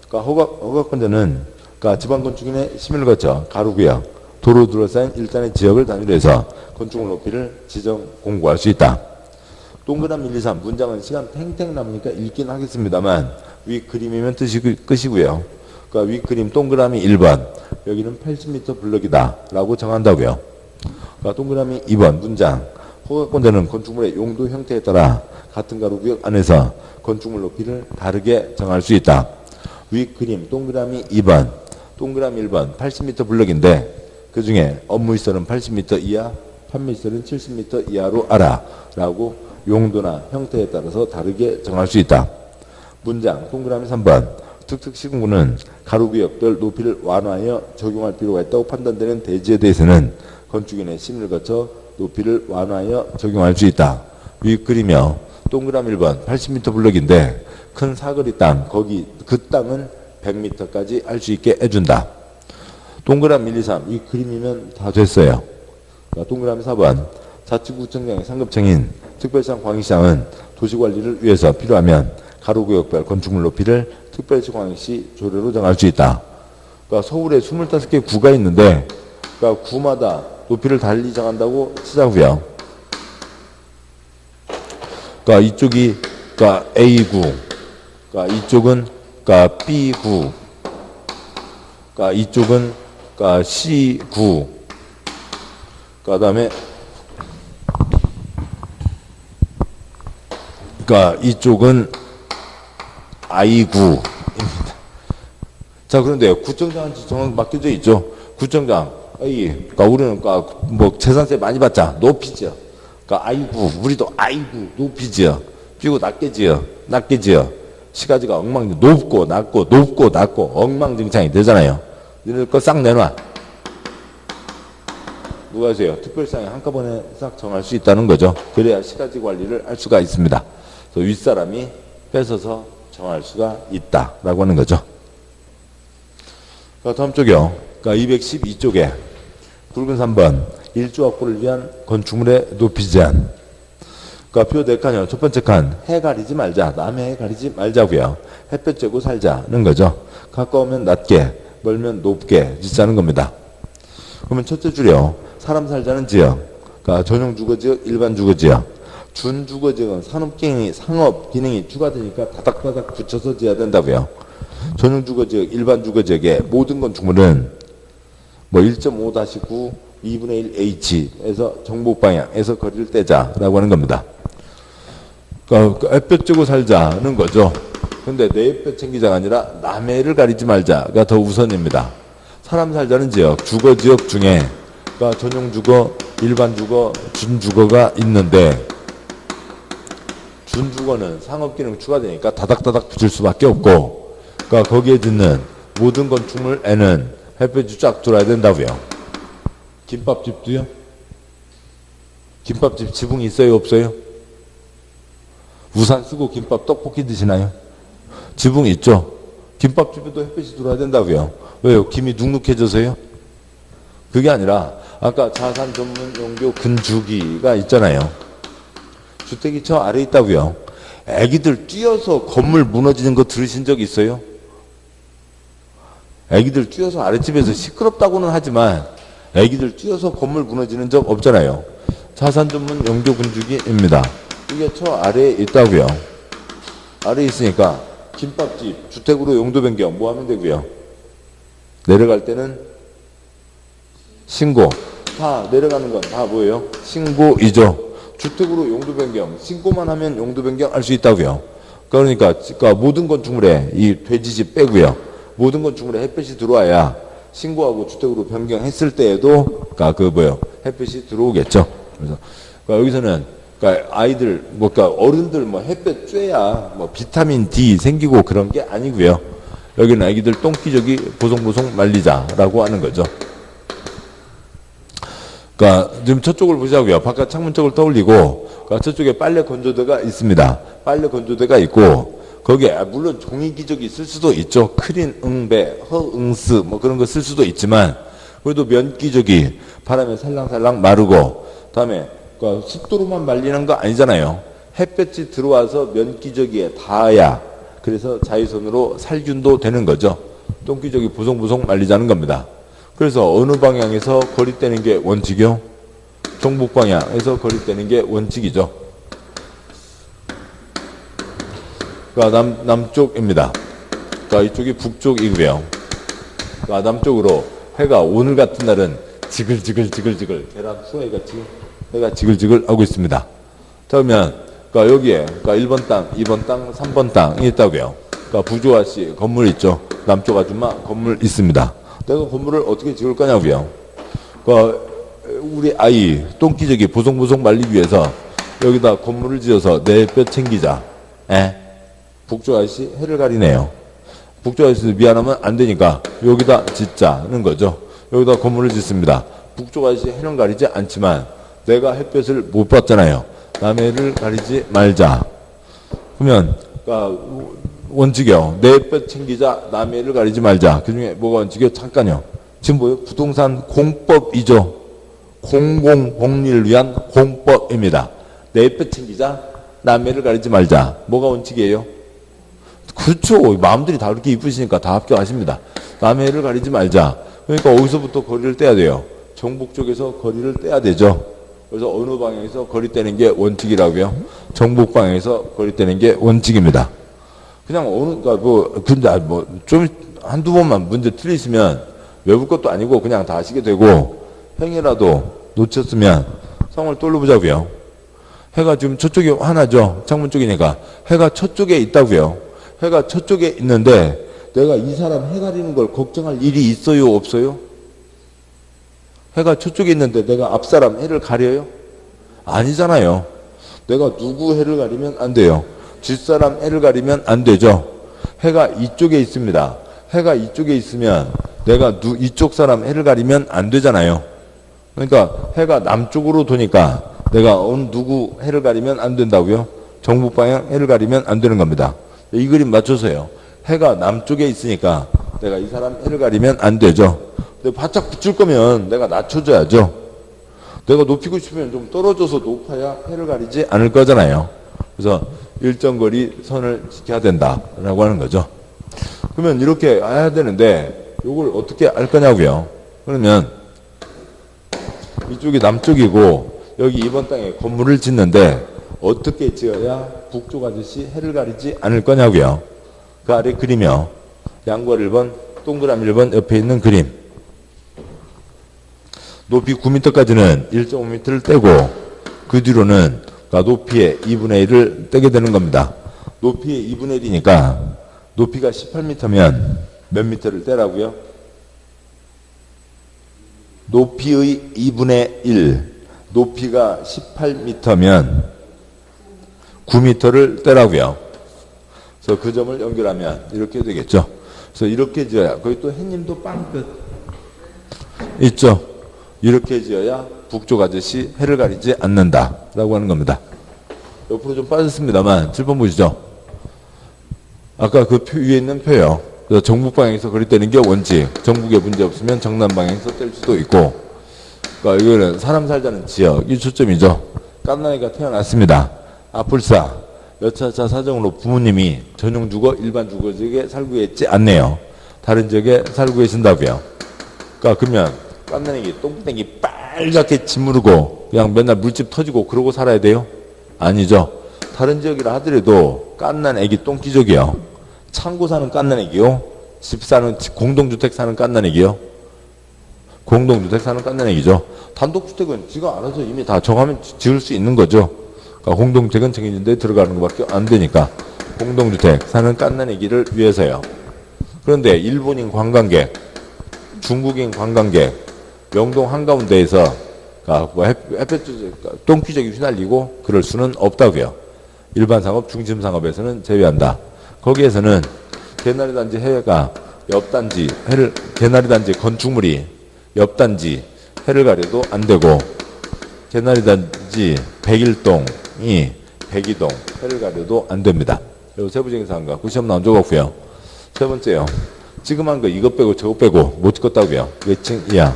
그러니까 허가권자는 그러니까 지방건축인의 심의를 거쳐 가로구역, 도로 둘러싸인 일단의 지역을 단위로 해서 건축물 높이를 지정 공고할 수 있다. 동그라미 1, 2, 3 문장은 시간 탱탱 남으니까 읽긴 하겠습니다만 위 그림이면 끝이고요. 그러니까 위 그림 동그라미 1번 여기는 80m 블럭이다 라고 정한다고요. 그러니까 동그라미 2번 문장 허가권자는 건축물의 용도 형태에 따라 같은 가로구역 안에서 건축물 높이를 다르게 정할 수 있다. 위 그림 동그라미 2번 동그라미 1번 80m 블럭인데 그 중에 업무시설은 80m 이하, 판매시설은 70m 이하로 알아 라고 용도나 형태에 따라서 다르게 정할 수 있다. 문장 동그라미 3번 특특시군구는 가로구역별 높이를 완화하여 적용할 필요가 있다고 판단되는 대지에 대해서는 건축인의 심의를 거쳐 높이를 완화하여 적용할 수 있다. 위 그리며 동그라미 1번 80m 블럭인데 큰 사거리 땅 거기 그 땅은 100m까지 할 수 있게 해준다. 동그라미 1, 2, 3 이 그림이면 다 됐어요. 동그라미 4번 자치구청장의 상급청인 특별시장 광역시장은 도시관리를 위해서 필요하면 가로구역별 건축물 높이를 특별시 광역시 조례로 정할 수 있다. 그러니까 서울에 25개 구가 있는데 그러니까 구마다 높이를 달리 정한다고 치자고요. 그러니까 이쪽이 그러니까 A구, 그러니까 이쪽은 그러니까 B구, 그러니까 이쪽은 그러니까 C구, 그다음에 그러니까 이쪽은 I구입니다. 자, 그런데 구청장한테 정확히 맡겨져 있죠. 구청장, 그러니까 우리는 그러니까 재산세 많이 받자. 높이죠. 그러니까 I구, 우리도 I구 높이죠. 그리고 낮게 지어. 시가지가 높고 낮고 엉망진창이 되잖아요. 이럴 거 싹 내놔. 누가 하세요? 특별시장이 한꺼번에 싹 정할 수 있다는 거죠. 그래야 시가지 관리를 할 수가 있습니다. 그래서 윗사람이 뺏어서 정할 수가 있다라고 하는 거죠. 다음 쪽이요. 그러니까 212쪽에 굵은 3번 일조 확보를 위한 건축물의 높이 제한. 그러니까 표 4칸이요. 첫 번째 칸 해 가리지 말자. 남의 해 가리지 말자고요. 햇볕 쬐고 살자는 거죠. 가까우면 낮게, 멀면 높게 짓자는 겁니다. 그러면 첫째 줄이요. 사람 살자는 지역. 그러니까 전용 주거지역, 일반 주거지역. 준주거지역은 상업 기능이 추가되니까 다닥다닥 붙여서 지어야 된다고요. 전용 주거지역, 일반 주거지역의 모든 건축물은 1.5-9 2분의 1 H에서 정복 방향에서 거리를 떼자라고 하는 겁니다. 그러니까 햇볕 쬐고 살자는 거죠. 근데 내 햇볕 챙기자가 아니라 남의 해를 가리지 말자가 더 우선입니다. 사람 살자는 지역, 주거지역 중에 그러니까 전용 주거, 일반 주거, 준주거가 있는데 준주거는 상업기능 추가되니까 다닥다닥 붙일 수밖에 없고 그러니까 거기에 짓는 모든 건축물에는 햇볕이 쫙 들어야 된다고요. 김밥집도요? 김밥집 지붕이 있어요? 없어요? 우산 쓰고 김밥 떡볶이 드시나요? 지붕 있죠? 김밥집에도 햇빛이 들어와야 된다고요. 왜요? 김이 눅눅해져서요? 그게 아니라 아까 자산 전문 용도 근주기가 있잖아요. 주택이 저 아래에 있다고요. 애기들 뛰어서 건물 무너지는 거 들으신 적 있어요? 애기들 뛰어서 아랫집에서 시끄럽다고는 하지만 애기들 뛰어서 건물 무너지는 적 없잖아요. 자산 전문 용도 근주기입니다. 이게 저 아래에 있다고요. 아래에 있으니까 김밥집, 주택으로 용도 변경 뭐 하면 되고요. 내려갈 때는 신고. 다 내려가는 건 다 뭐예요? 신고이죠. 주택으로 용도 변경, 신고만 하면 용도 변경 할 수 있다고요. 그러니까 모든 건축물에 이 돼지집 빼고요. 모든 건축물에 햇빛이 들어와야 신고하고 주택으로 변경했을 때에도 햇빛이 들어오겠죠. 그래서 여기서는 아이들 어른들 햇볕 쬐야 비타민 D 생기고 그런 게 아니고요. 여기는 아기들 똥기저귀 보송보송 말리자라고 하는 거죠. 지금 저쪽을 보자고요. 바깥 창문 쪽을 떠올리고, 저쪽에 빨래 건조대가 있습니다. 빨래 건조대가 있고, 거기에, 물론 종이기저귀 쓸 수도 있죠. 크린, 응배, 허응스, 그런 거 쓸 수도 있지만, 그래도 면기저귀, 바람에 살랑살랑 마르고, 다음에, 습도로만 말리는 거 아니잖아요. 햇볕이 들어와서 면기저귀에 닿아야, 그래서 자외선으로 살균도 되는 거죠. 똥기저귀 보송보송 말리자는 겁니다. 그래서 어느 방향에서 거리떼는 게 원칙이요? 종북 방향에서 거리떼는 게 원칙이죠. 남쪽입니다. 이쪽이 북쪽이고요. 남쪽으로 해가 오늘 같은 날은 지글지글 계란 후라이 같이 해가 지글지글 하고 있습니다. 자, 그러면 여기에 1번 땅, 2번 땅, 3번 땅이 있다고요. 부조아씨 건물 있죠. 남쪽 아줌마 건물 있습니다. 내가 건물을 어떻게 지을 거냐고요. 우리 아이 똥기저귀 보송보송 말리기 위해서 여기다 건물을 지어서 내 뼈 챙기자. 북쪽 아저씨 해를 가리네요. 북쪽 아저씨 미안하면 안 되니까 여기다 짓자는 거죠. 여기다 건물을 짓습니다. 북쪽 아저씨 해는 가리지 않지만 내가 햇볕을 못 받잖아요. 남의 해를 가리지 말자. 그러면 원칙이요. 내 뼈 챙기자, 남의 해를 가리지 말자. 그 중에 뭐가 원칙이요? 잠깐요. 지금 뭐예요? 부동산 공법이죠. 공공복리를 위한 공법입니다. 내 뼈 챙기자, 남의 해를 가리지 말자. 뭐가 원칙이에요? 그렇죠. 마음들이 다 그렇게 이쁘시니까 다 합격하십니다. 남의 해를 가리지 말자. 그러니까 어디서부터 거리를 떼야 돼요? 정북 쪽에서 거리를 떼야 되죠. 그래서 어느 방향에서 거리 떼는 게 원칙이라고요? 정북 방향에서 거리 떼는 게 원칙입니다. 그냥 좀 한두 번만 문제 틀리시면 외울 것도 아니고 그냥 다 아시게 되고, 행이라도 놓쳤으면 상황을 떠올려보자고요. 해가 지금 저쪽에 하나죠. 창문 쪽이니까. 해가 저쪽에 있다고요. 해가 저쪽에 있는데 내가 이 사람 해 가리는 걸 걱정할 일이 있어요? 없어요? 해가 저쪽에 있는데 내가 앞 사람 해를 가려요? 아니잖아요. 내가 누구 해를 가리면 안 돼요. 뒷사람 해를 가리면 안 되죠. 해가 이쪽에 있습니다. 해가 이쪽에 있으면 내가 이쪽 사람 해를 가리면 안 되잖아요. 그러니까 해가 남쪽으로 도니까 내가 누구 해를 가리면 안 된다고요? 정북 방향 해를 가리면 안 되는 겁니다. 이 그림 맞춰서요. 해가 남쪽에 있으니까 내가 이 사람 해를 가리면 안 되죠. 근데 바짝 붙일 거면 내가 낮춰줘야죠. 내가 높이고 싶으면 좀 떨어져서 높아야 해를 가리지 않을 거잖아요. 그래서 일정 거리 선을 지켜야 된다라고 하는 거죠. 그러면 이렇게 해야 되는데 이걸 어떻게 할 거냐고요. 그러면 이쪽이 남쪽이고 여기 이번 땅에 건물을 짓는데 어떻게 지어야 북쪽 아저씨 해를 가리지 않을 거냐고요. 그 아래 그림이요. 양괄 1번, 동그라미 1번 옆에 있는 그림. 높이 9m까지는 1.5m를 떼고 그 뒤로는 높이의 2분의 1을 떼게 되는 겁니다. 높이의 2분의 1이니까 높이가 18m면 몇 미터를 떼라고요? 높이의 2분의 1. 높이가 18m면 9m를 떼라고요. 그래서 그 점을 연결하면 이렇게 되겠죠. 그래서 이렇게 지어야, 거기 또 햇님도 빵끝 있죠. 이렇게 지어야 북쪽 아저씨 해를 가리지 않는다라고 하는 겁니다. 옆으로 좀 빠졌습니다만 7번 보시죠. 아까 그 표 위에 있는 표요. 그래서 정북 방향에서 거리떼는 게 원칙. 정북에 문제 없으면 정남 방향에서 뗄 수도 있고. 그러니까 이거는 사람 살자는 지역이 초점이죠. 갓난아이가 태어났습니다. 아플사. 여차차 사정으로 부모님이 전용 주거, 일반 주거 지역에 살고 있지 않네요. 다른 지역에 살고 계신다고요. 그러니까 그러면 갓난아기 똥땡이 빨갛게 짓무르고 그냥 맨날 물집 터지고 그러고 살아야 돼요? 아니죠. 다른 지역이라 하더라도 갓난 애기 똥기족이요. 창고 사는 갓난 애기요. 집 사는 공동주택 사는 갓난 애기요. 공동주택 사는 갓난 애기죠. 단독주택은 지가 알아서 이미 다 정하면 지을 수 있는 거죠. 그러니까 공동주택은 정해진 데 들어가는 것밖에 안 되니까 공동주택 사는 갓난 애기를 위해서요. 그런데 일본인 관광객, 중국인 관광객, 명동 한가운데에서 뭐 햇볕 똥기저귀 휘날리고 그럴 수는 없다고요. 일반 상업, 중심 상업에서는 제외한다. 거기에서는 개나리 단지 해가 옆 단지 개나리 단지 건축물이 옆 단지 해를 가려도 안 되고 개나리 단지 101동이 102동 해를 가려도 안 됩니다. 그리고 세부적인 사항과 시험 나온 적 없고요. 세 번째요. 지금한 거 이것 빼고 저것 빼고 못 찍었다고요. 외층 이하,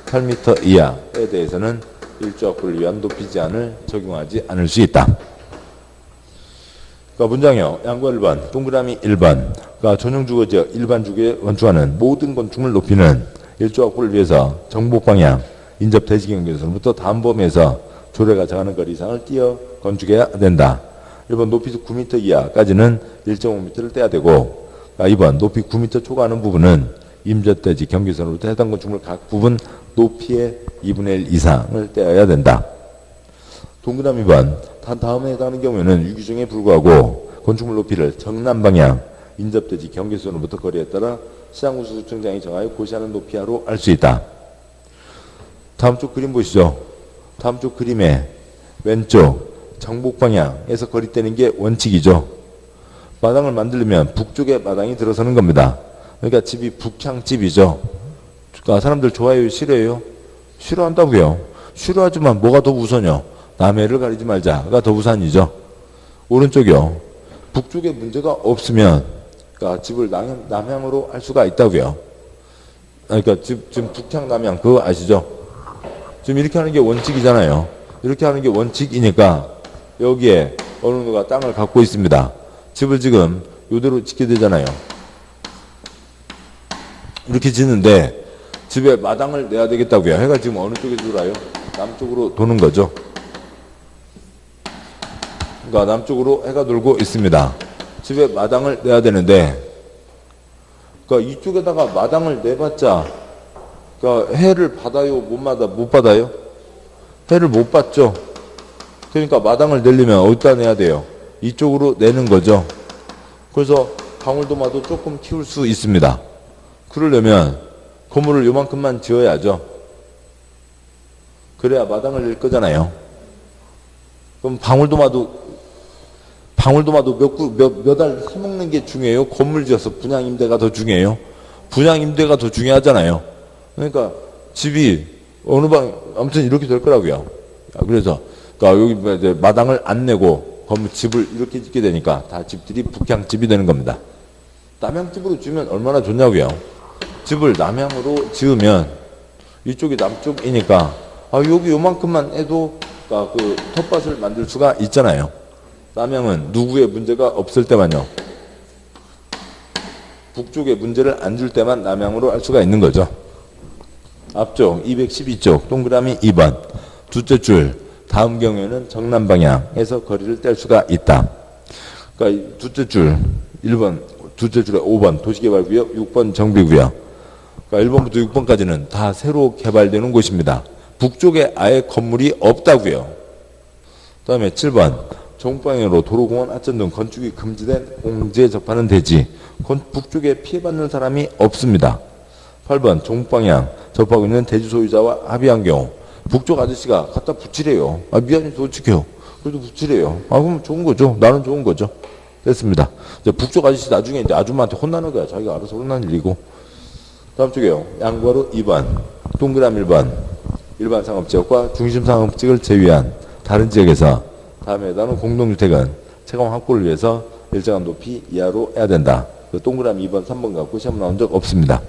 8m 이하에 대해서는 일조학부를 위한 높이 제한을 적용하지 않을 수 있다. 그러니까 문장형 양과 1번, 동그라미 1번. 그러니까 전용주거지역 일반 주거에 건축하는 모든 건축물 높이는 일조학부를 위해서 정북 방향 인접 대지경계선부터 다음 범위에서 조례가 정하는 거리 이상을 띄어 건축해야 된다. 1번 높이 9m 이하까지는 1.5m를 떼야 되고, 그러니까 2번 높이 9m 초과하는 부분은 임접대지 경계선으로부터 해당 건축물 각 부분 높이의 2분의 1 이상을 떼어야 된다. 동그라미 2번 다음에 해당하는 경우에는 유기종에 불구하고 건축물 높이를 정남 방향 인접대지 경계선으로부터 거리에 따라 시장구수청장이 정하여 고시하는 높이하로 알 수 있다. 다음 쪽 그림 보시죠. 다음 쪽 그림의 왼쪽 정북 방향에서 거리 떼는 게 원칙이죠. 마당을 만들려면 북쪽에 마당이 들어서는 겁니다. 그러니까 집이 북향집이죠. 그러니까 사람들 좋아해요? 싫어해요? 싫어한다고요. 싫어하지만 뭐가 더 우선이요? 남해를 가리지 말자가 더 우선이죠. 오른쪽이요. 북쪽에 문제가 없으면 그러니까 집을 남향으로 할 수가 있다고요. 그러니까 지금 북향 남향 그거 아시죠? 지금 이렇게 하는 게 원칙이잖아요. 이렇게 하는 게 원칙이니까 여기에 어느 누가 땅을 갖고 있습니다. 집을 지금 이대로 짓게 되잖아요. 이렇게 짓는데 집에 마당을 내야 되겠다고요. 해가 지금 어느 쪽에 돌아요? 남쪽으로 도는 거죠. 그러니까 남쪽으로 해가 돌고 있습니다. 집에 마당을 내야 되는데, 그러니까 이쪽에다가 마당을 내봤자, 그러니까 해를 받아요? 못 받아요? 해를 못 받죠. 그러니까 마당을 내려면 어디다 내야 돼요? 이쪽으로 내는 거죠. 그래서 방울도마도 조금 키울 수 있습니다. 그러려면 건물을 요만큼만 지어야죠. 그래야 마당을 낼 거잖아요. 그럼 방울도마도 몇 알 사먹는 게 중요해요? 건물 지어서 분양임대가 더 중요해요? 분양임대가 더 중요하잖아요. 그러니까 집이 어느 아무튼 이렇게 될 거라고요. 그래서 그러니까 여기 이제 마당을 안 내고 건물 집을 이렇게 짓게 되니까 다 집들이 북향집이 되는 겁니다. 남향집으로 지으면 얼마나 좋냐고요. 집을 남향으로 지으면 이쪽이 남쪽이니까 여기 요만큼만 해도 그러니까 그 텃밭을 만들 수가 있잖아요. 남향은 누구의 문제가 없을 때만요. 북쪽에 문제를 안 줄 때만 남향으로 할 수가 있는 거죠. 앞쪽 212쪽 동그라미 2번 두째 줄 다음 경우에는 정남 방향에서 거리를 뗄 수가 있다. 그러니까 두째 줄 1번 두째 줄에 5번 도시개발구역 6번 정비구역. 그러니까 1번부터 6번까지는 다 새로 개발되는 곳입니다. 북쪽에 아예 건물이 없다고요. 그 다음에 7번 정방향으로 도로공원 하천 등 건축이 금지된 공지에 접하는 대지 북쪽에 피해받는 사람이 없습니다. 8번 종방향 접하고 있는 대지 소유자와 합의한 경우 북쪽 아저씨가 갖다 붙이래요. 미안해 솔직해요. 그래도 붙이래요. 그럼 좋은 거죠. 나는 좋은 거죠. 됐습니다. 이제 북쪽 아저씨 나중에 이제 아줌마한테 혼나는 거야. 자기가 알아서 혼나는 일이고. 다음 쪽에요. 양과로 2번 동그라미 1번 일반 상업지역과 중심 상업지역을 제외한 다른 지역에서 다음에 해당하는 공동주택은 채광 확보를 위해서 일정한 높이 이하로 해야 된다. 그 동그라미 2번, 3번 갖고 시험 나온 적 없습니다.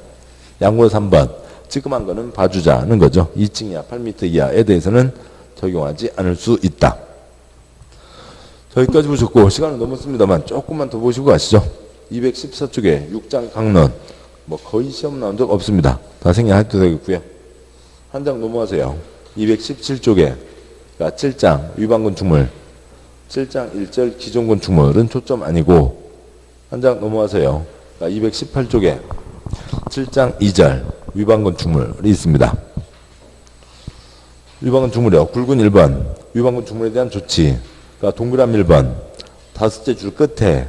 양으로 3번. 지금한 거는 봐주자는 거죠. 2층 이하, 8m 이하에 대해서는 적용하지 않을 수 있다. 여기까지 보셨고 시간은 넘었습니다만 조금만 더 보시고 가시죠. 214쪽에 6장 강론. 뭐 거의 시험 나온 적 없습니다. 다 생략해도 되겠고요. 한 장 넘어가세요. 217쪽에 그러니까 7장 위반건축물 7장 1절 기존건축물은 초점 아니고 한 장 넘어가세요. 그러니까 218쪽에 7장 2절 위반건축물이 있습니다. 위반건축물이요. 굵은 1번 위반건축물에 대한 조치. 그러니까 동그라미 1번 다섯째 줄 끝에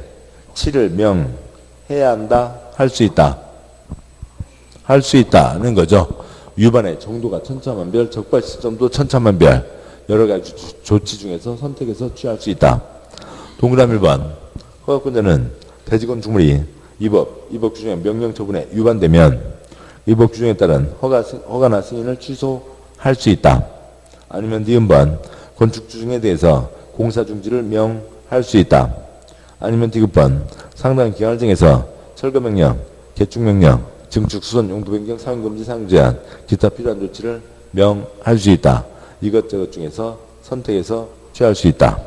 7을 명해야 한다. 할 수 있다. 할 수 있다는 거죠. 위반의 정도가 천차만별, 적발 시점도 천차만별. 여러 가지 조치 중에서 선택해서 취할 수 있다. 동그라미 1번 허가권자는 대지건축물이 이 법 규정의 명령 처분에 위반되면 이 법 규정에 따른 허가나 승인을 취소할 수 있다. 아니면 니은번 건축 규정에 대해서 공사 중지를 명할 수 있다. 아니면 디귿번 상당 기간을 정해서 철거 명령, 개축 명령, 증축, 수선, 용도 변경, 사용 금지, 사용 제한, 기타 필요한 조치를 명할 수 있다. 이것저것 중에서 선택해서 취할 수 있다.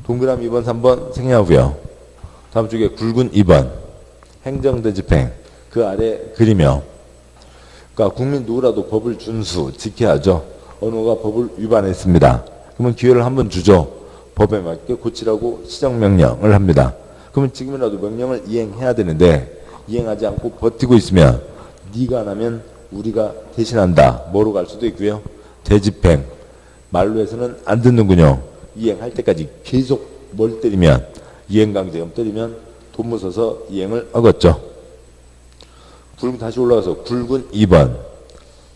동그라미 2번, 3번 생략하고요. 다음 쪽에 굵은 2번 행정대집행 그 아래 그리며 그러니까 국민 누구라도 법을 준수 지켜야 하죠. 어느가 법을 위반했습니다. 그러면 기회를 한번 주죠. 법에 맞게 고치라고 시정명령을 합니다. 그러면 지금이라도 명령을 이행해야 되는데 이행하지 않고 버티고 있으면 네가 안 하면 우리가 대신한다. 뭐로 갈 수도 있고요. 대집행. 말로 해서는 안 듣는군요. 이행할 때까지 계속 뭘 때리면 이행강제금 때리면 돈 못 써서 이행을 어겼죠. 다시 올라가서 굵은 2번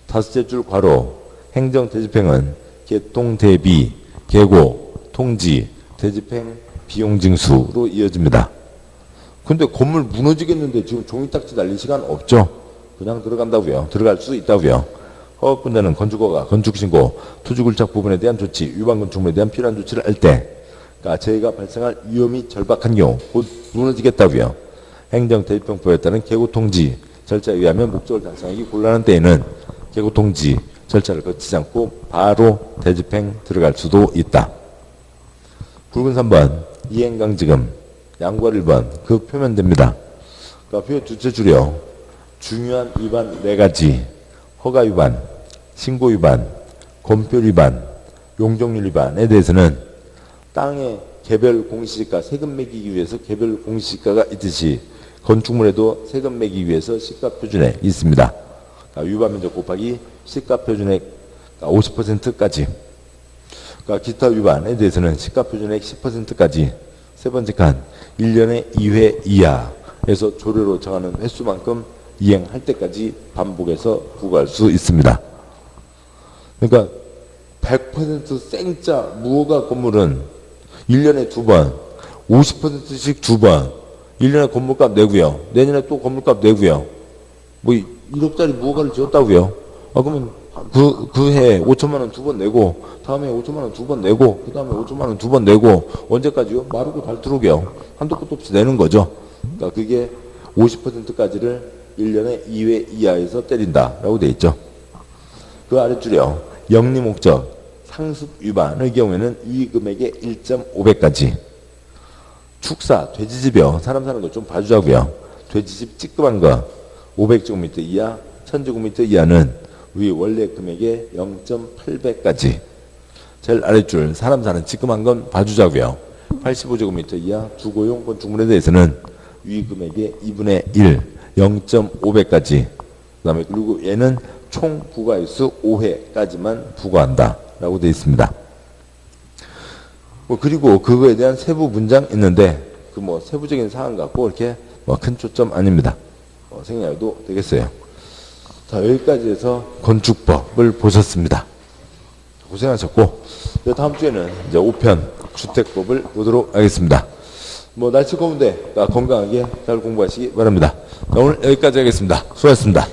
다섯째 줄 괄호 행정대집행은 개통 대비, 계고, 통지, 대집행, 비용징수로 이어집니다. 근데 건물 무너지겠는데 지금 종이딱지 날릴 시간 없죠. 그냥 들어간다고요. 들어갈 수 있다고요. 허가권자는 건축허가, 건축신고, 토지굴착 부분에 대한 조치, 위반건축물에 대한 필요한 조치를 할 때 그러니까 재해가 발생할 위험이 절박한 경우 곧 무너지겠다고요. 행정대집행법에 따른 계고통지 절차에 의하면 목적을 달성하기 곤란한 때에는 계고통지 절차를 거치지 않고 바로 대집행 들어갈 수도 있다. 굵은 3번 이행강지금 양괄 1번 그 표면됩니다. 그러니까 표 두째 줄이요. 중요한 위반 4가지 허가 위반, 신고 위반, 건표 위반, 용적률 위반에 대해서는 땅의 개별 공시지가 세금 매기기 위해서 개별 공시지가가 있듯이 건축물에도 세금 매기기 위해서 시가표준액 있습니다. 그러니까 위반 면적 곱하기 시가표준액 50%까지. 그러니까 기타 위반에 대해서는 시가표준액 10%까지. 세 번째 칸 1년에 2회 이하에서 조례로 정하는 횟수만큼 이행할 때까지 반복해서 부과할 수 있습니다. 그러니까 100% 생짜 무허가 건물은 1년에 2번, 50%씩 2번, 1년에 건물값 내고요. 내년에 또 건물값 내고요. 뭐 1억짜리 무허가를 지었다고요. 그러면 그 해에 5천만 원 2번 내고 다음에 5천만 원 2번 내고 그 다음에 5천만 원 2번 내고 언제까지요? 마르고 닳도록이요. 한도 끝도 없이 내는 거죠. 그러니까 그게 50%까지를 1년에 2회 이하에서 때린다라고 돼 있죠. 그 아랫줄이요. 영리 목적 상습 위반의 경우에는 유의금액의 1.5배까지. 축사, 돼지집이요. 사람 사는 거 좀 봐주자고요. 돼지집 찌끄만 거 500제곱미터 이하, 1000제곱미터 이하는 위 원래 금액의 0.8배까지. 제일 아랫줄 사람 사는 찌끄만 건 봐주자고요. 85제곱미터 이하 주거용 건축물에 대해서는 위 금액의 2분의 1, 0.5배까지. 그 다음에 그리고 얘는 총 부과횟수 5회까지만 부과한다 라고 되어 있습니다. 그리고 그거에 대한 세부 문장 있는데 그 세부적인 사항 갖고 이렇게 큰 초점 아닙니다. 생략해도 되겠어요. 자, 여기까지 해서 건축법을 보셨습니다. 고생하셨고 다음 주에는 이제 5편 주택법을 보도록 하겠습니다. 날씨 더운데 건강하게 잘 공부하시기 바랍니다. 오늘 여기까지 하겠습니다. 수고하셨습니다.